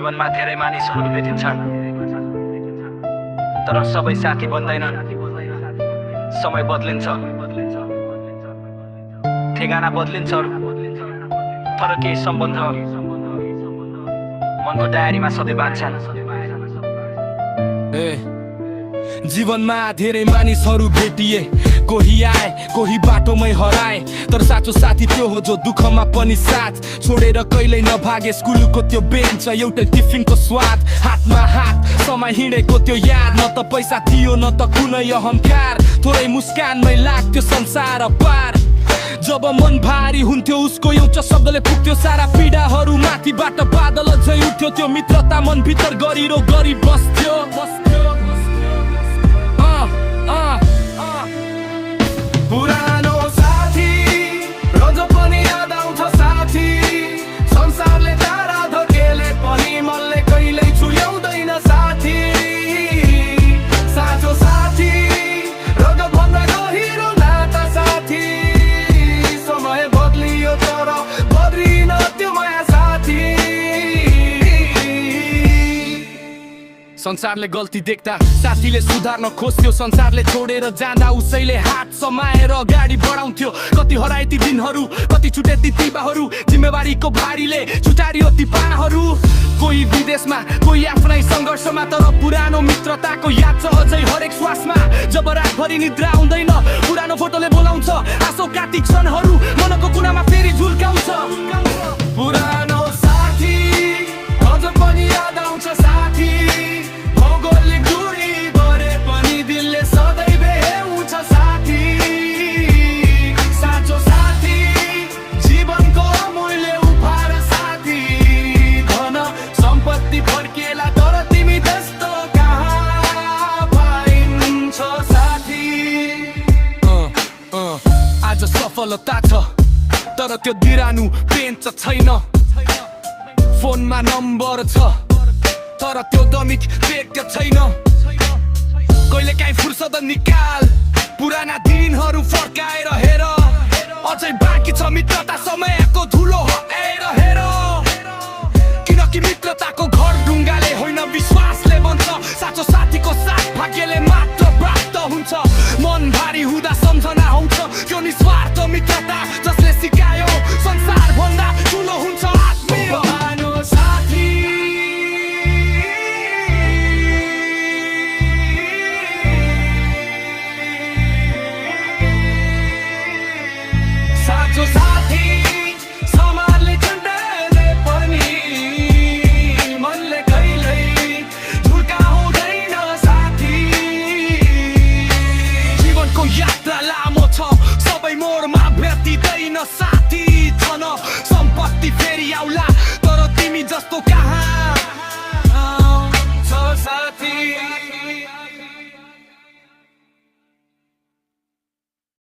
जीवनमा धेरै मानिसहरू भेटिन्छन्, तर सबै साथी बन्दैनन्। समय बदलिन्छ, ठेगाना बदलिन्छ, तर केही सम्बन्ध मनको डायरीमा सधैँ बाँच्छन्। जीवनमा धेरै मानिसहरू भेटिए, कोही आए कोही बाटोमै हराए, तर साँचो साथी त्यो हो जो दुःखमा पनि साथ छोडेर कहिल्यै नभागे। स्कुलको त्यो बेन्च, एउटै टिफिनको स्वाद, हातमा हात समय हिँडेको त्यो याद। न त पैसा थियो न त कुनै अहंकार, थोरै मुस्कानमै लाग्थ्यो संसार पार। जब मन भारी हुन्थ्यो उसको एउटा शब्दले पुग्थ्यो सारा पीडाहरू माथिबाट बादल झै उठ्थ्यो। त्यो मित्रता मन भित्र गरिरो गरी बस्थ्यो। पुरानो साथी रोज पनि याद आउँछ साथी, संसारले तारा धकेले पनि मनले कहिल्यै छुल्याउँदैन साथी। साँचो साथी रोग भन्दा गहिरो नाता साथी, समय बदलियो तर बदलिन त्यो माया साथी। संसारले गल्ती देख्दा साथीले सुधार्न खोज्थ्यो, संसारले छोडेर जाँदा उसैले हात समाएर अगाडि बढाउँथ्यो। कति हराए ती दिनहरू, कति छुटे ती दिवाहरू, जिम्मेवारीको भारीले छुटारियो ती पानाहरू। कोही विदेशमा कोही आफ्नै सङ्घर्षमा, तर पुरानो मित्रताको याद छ अझै हरेक श्वासमा। जब रातभरि निद्रा आउँदैन पुरानो फोटोले बोलाउँछ, आँसु काटी क्षणहरू मनको कुनामा फेरि झुल्काउँछ। पुरानो साथी अझ पनि याद आउँछ साथी, भौगोलिक दूरी बढे पनि दिलले सधैँ भेट्छ साथी। साँचो साथी जीवनको अमूल्य उपहार साथी, धन सम्पत्ति फर्किएला तर तिमी जस्तो कहाँ पाइन्छ साथी। आज सफलता छ तर त्यो दिरानु पेन छैन, फोनमा नम्बर छ तर त्यो दमिक व्यक्त छैन। कहिले काहीँ फुर्सद निकाल पुराना दिनहरू फर्काएर हेर, अझै बाँकी छ मित्रता समयको धुलो हेर हेर। किनकि मित्रताको घर ढुङ्गाले होइन विश्वासले बन्छ, साँचो साथीको साथ भाग्यले मात्र प्राप्त हुन्छ। मन भारी हुँदा सम्झना आउँछ त्यो निस्वार्थ मित्रता, जसले सिकायो संसार भन्दा ठुलो हुन्छ आत्मीय। पुरानो साथी साँचो साथी समाजले चण्डाले पनि मनले कहिल्यै झुल्काउँदैन साथी। जीवनको यात्रा लामो छ सबै मोडमा भेटिँदैन साथी। धन सम्पत्ति फेरि आउला तर तिमी जस्तो